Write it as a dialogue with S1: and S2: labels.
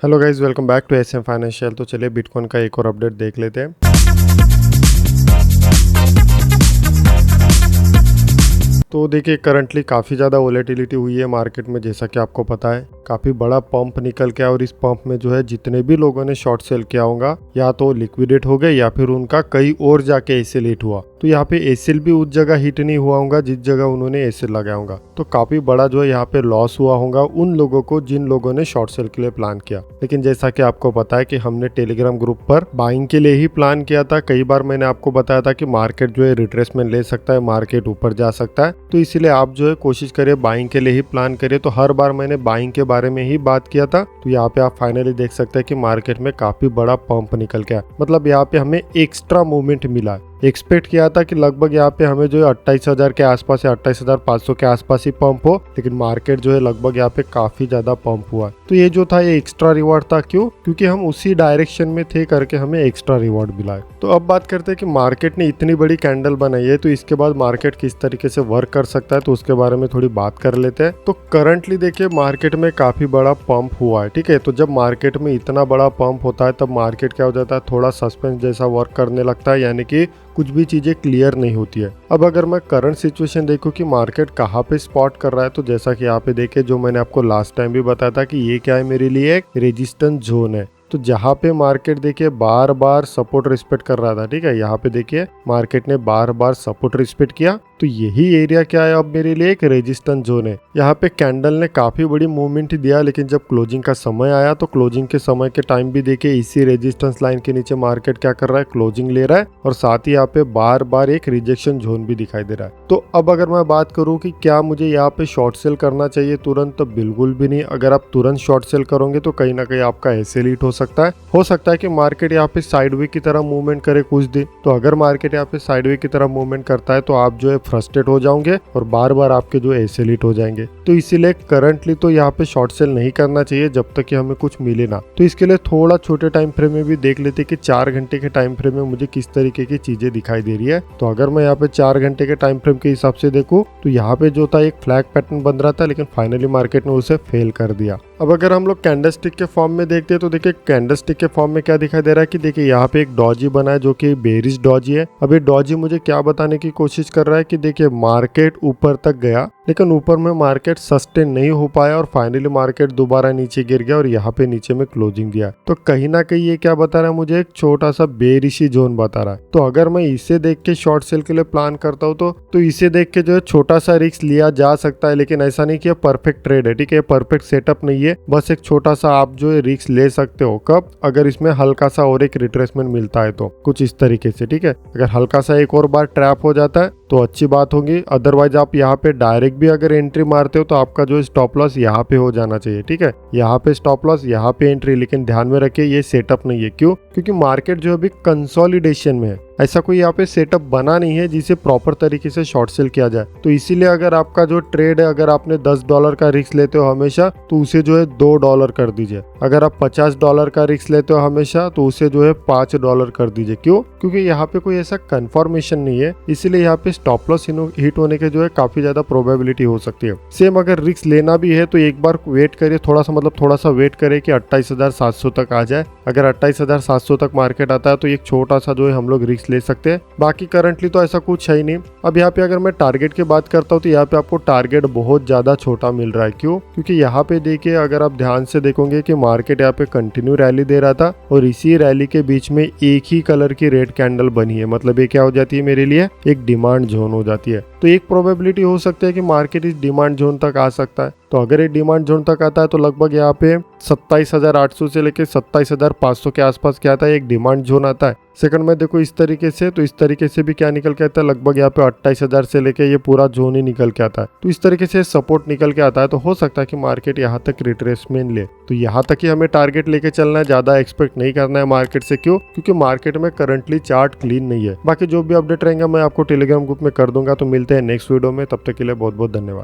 S1: Hello guys, welcome back to SM financial. तो चलिए bitcoin का एक और अपडेट देख लेते हैं। तो देखिए, करंटली काफ़ी ज़्यादा वोलेटिलिटी हुई है मार्केट में। जैसा कि आपको पता है, काफ़ी बड़ा पंप निकल के आया और इस पंप में जो है जितने भी लोगों ने शॉर्ट सेल किया होगा या तो लिक्विडेट हो गए या फिर उनका कहीं और जाके एसएल हिट हुआ। तो यहाँ पे एसएल भी उस जगह हिट नहीं हुआ होगा जिस जगह उन्होंने एसएल लगाया होगा। तो काफ़ी बड़ा जो है यहाँ पे लॉस हुआ होगा उन लोगों को जिन लोगों ने शॉर्ट सेल के लिए प्लान किया। लेकिन जैसा कि आपको पता है कि हमने टेलीग्राम ग्रुप पर बाइंग के लिए ही प्लान किया था। कई बार मैंने आपको बताया था कि मार्केट जो है रिट्रेसमेंट ले सकता है, मार्केट ऊपर जा सकता है। तो इसीलिए आप जो है कोशिश करिए बाइंग के लिए ही प्लान करिए। तो हर बार मैंने बाइंग के बारे में ही बात किया था। तो यहाँ पे आप फाइनली देख सकते हैं कि मार्केट में काफी बड़ा पंप निकल गया। मतलब यहाँ पे हमें एक्स्ट्रा मूवमेंट मिला है। एक्सपेक्ट किया था कि लगभग यहाँ पे हमें जो है 28,000 के आसपास या 28,500 के आसपास ही पंप हो, लेकिन मार्केट जो है लगभग यहाँ पे काफी ज्यादा पंप हुआ। तो ये जो था ये एक्स्ट्रा रिवॉर्ड था। क्यों? क्योंकि हम उसी डायरेक्शन में थे करके हमें एक्स्ट्रा रिवॉर्ड मिला है। तो अब बात करते हैं कि मार्केट ने इतनी बड़ी कैंडल बनाई है, तो इसके बाद मार्केट किस तरीके से वर्क कर सकता है, तो उसके बारे में थोड़ी बात कर लेते हैं। तो करंटली देखिए, मार्केट में काफी बड़ा पंप हुआ है। ठीक है, तो जब मार्केट में इतना बड़ा पंप होता है तब मार्केट क्या हो जाता है, थोड़ा सस्पेंस जैसा वर्क करने लगता है, यानी कि कुछ भी चीजें क्लियर नहीं होती है। अब अगर मैं करंट सिचुएशन देखूं कि मार्केट कहाँ पे स्पॉट कर रहा है, तो जैसा कि यहाँ पे देखे, जो मैंने आपको लास्ट टाइम भी बताया था कि ये क्या है, मेरे लिए एक रेजिस्टेंस जोन है। तो जहाँ पे मार्केट देखिए बार बार सपोर्ट रिस्पेक्ट कर रहा था। ठीक है, यहाँ पे देखिए मार्केट ने बार बार सपोर्ट रिस्पेक्ट किया। तो यही एरिया क्या है, अब मेरे लिए एक रेजिस्टेंस जोन है। यहाँ पे कैंडल ने काफी बड़ी मूवमेंट दिया, लेकिन जब क्लोजिंग का समय आया तो क्लोजिंग के समय के टाइम भी देखिए इसी रेजिस्टेंस लाइन के नीचे मार्केट क्या कर रहा है, क्लोजिंग ले रहा है। और साथ ही यहाँ पे बार बार एक रिजेक्शन जोन भी दिखाई दे रहा है। तो अब अगर मैं बात करूँ कि क्या मुझे यहाँ पे शॉर्ट सेल करना चाहिए तुरंत, तो बिल्कुल भी नहीं। अगर आप तुरंत शॉर्ट सेल करोगे तो कहीं ना कहीं आपका एसएल हिट हो सकता है कि मार्केट यहाँ पे साइडवे की तरह मूवमेंट करे कुछ दिन। तो अगर मार्केट यहाँ पे साइडवे की तरह मूवमेंट करता है तो आप जो है फ्रस्ट्रेट हो जाओगे और बार बार आपके जो एसएल हिट हो जाएंगे। तो इसीलिए करंटली तो यहाँ पे शॉर्ट सेल नहीं करना चाहिए जब तक कि हमें कुछ मिले ना। तो इसके लिए थोड़ा छोटे टाइम फ्रेम में भी देख लेते कि 4 घंटे के टाइम फ्रेम में मुझे किस तरीके की चीजें दिखाई दे रही है। तो अगर मैं यहाँ पे 4 घंटे के टाइम फ्रेम के हिसाब से देखूँ तो यहाँ पे जो था एक फ्लैग पैटर्न बन रहा था, लेकिन फाइनली मार्केट ने उसे फेल कर दिया। अब अगर हम लोग कैंडलस्टिक के फॉर्म में देखते हैं तो देखिए कैंडलस्टिक के फॉर्म में क्या दिखाई दे रहा है कि देखिए यहाँ पे एक डॉजी बना है जो कि बेरिश डॉजी है। अब ये डॉजी मुझे क्या बताने की कोशिश कर रहा है कि देखिए मार्केट ऊपर तक गया, लेकिन ऊपर में मार्केट सस्टेन नहीं हो पाया और फाइनली मार्केट दोबारा नीचे गिर गया और यहाँ पे नीचे में क्लोजिंग दिया। तो कहीं ना कहीं ये क्या बता रहा है, मुझे एक छोटा सा बेरिशी जोन बता रहा है। तो अगर मैं इसे देख के शॉर्ट सेल के लिए प्लान करता हूँ तो इसे देख के जो है छोटा सा रिस्क लिया जा सकता है, लेकिन ऐसा नहीं कि परफेक्ट ट्रेड है। ठीक है, परफेक्ट सेटअप नहीं है, बस एक छोटा सा आप जो है रिस्क ले सकते हो। कब? अगर इसमें हल्का सा और एक रिट्रेसमेंट मिलता है तो कुछ इस तरीके से। ठीक है, अगर हल्का सा एक और बार ट्रैप हो जाता है तो अच्छी बात होगी। अदरवाइज आप यहाँ पे डायरेक्ट भी अगर एंट्री मारते हो तो आपका जो स्टॉप लॉस यहाँ पे हो जाना चाहिए। ठीक है, यहाँ पे स्टॉप लॉस, यहाँ पे एंट्री, लेकिन ध्यान में रखिए ये सेटअप नहीं है। क्यों? क्योंकि मार्केट जो अभी कंसोलिडेशन में है, ऐसा कोई यहाँ पे सेटअप बना नहीं है जिसे प्रॉपर तरीके से शॉर्ट सेल किया जाए। तो इसीलिए अगर आपका जो ट्रेड है, अगर आपने $10 का रिस्क लेते हो हमेशा, तो उसे जो है $2 कर दीजिए। अगर आप $50 का रिस्क लेते हो हमेशा, तो उसे जो है $5 कर दीजिए। क्यों? क्योंकि यहाँ पे कोई ऐसा कंफर्मेशन नहीं है, इसीलिए यहाँ पे स्टॉप लॉस हिट होने के जो है काफी ज्यादा प्रोबेबिलिटी हो सकती है। सेम अगर रिस्क लेना भी है तो एक बार वेट करिए, थोड़ा सा वेट करिए कि 28,700 तक आ जाए। अगर 28,700 तक मार्केट आता है तो एक छोटा सा जो है हम लोग रिस्क ले सकते हैं। बाकी करंटली तो ऐसा कुछ है ही नहीं। अब यहाँ पे अगर मैं टारगेट की बात करता हूँ तो यहाँ पे आपको टारगेट बहुत ज्यादा छोटा मिल रहा है। क्यों? क्योंकि यहाँ पे देखिए, अगर आप ध्यान से देखोगे कि मार्केट यहाँ पे कंटिन्यू रैली दे रहा था और इसी रैली के बीच में एक ही कलर की रेड कैंडल बनी है। मतलब ये क्या हो जाती है, मेरे लिए एक डिमांड जोन हो जाती है। तो एक प्रोबेबिलिटी हो सकती है कि मार्केट इस डिमांड जोन तक आ सकता है। तो अगर ये डिमांड जोन तक आता है तो लगभग यहाँ पे 27,800 से लेके 27,500 के आसपास क्या आता है, एक डिमांड जोन आता है। सेकंड में देखो इस तरीके से, तो इस तरीके से भी क्या निकल के आता है, लगभग यहाँ पे 28,000 से लेके ये पूरा जोन ही निकल के आता है। तो इस तरीके से सपोर्ट निकल के आता है। तो हो सकता है कि मार्केट यहाँ तक रिट्रेसमेंट ले। तो यहाँ तक ही हमें टारगेट लेके चलना है, ज्यादा एक्सपेक्ट नहीं करना है मार्केट से। क्यों? क्योंकि मार्केट में करंटली चार्ट क्लीन नहीं है। बाकी जो भी अपडेट रहेंगे मैं आपको टेलीग्राम ग्रुप में कर दूंगा। तो मिलते हैं नेक्स्ट वीडियो में, तब तक के लिए बहुत बहुत धन्यवाद।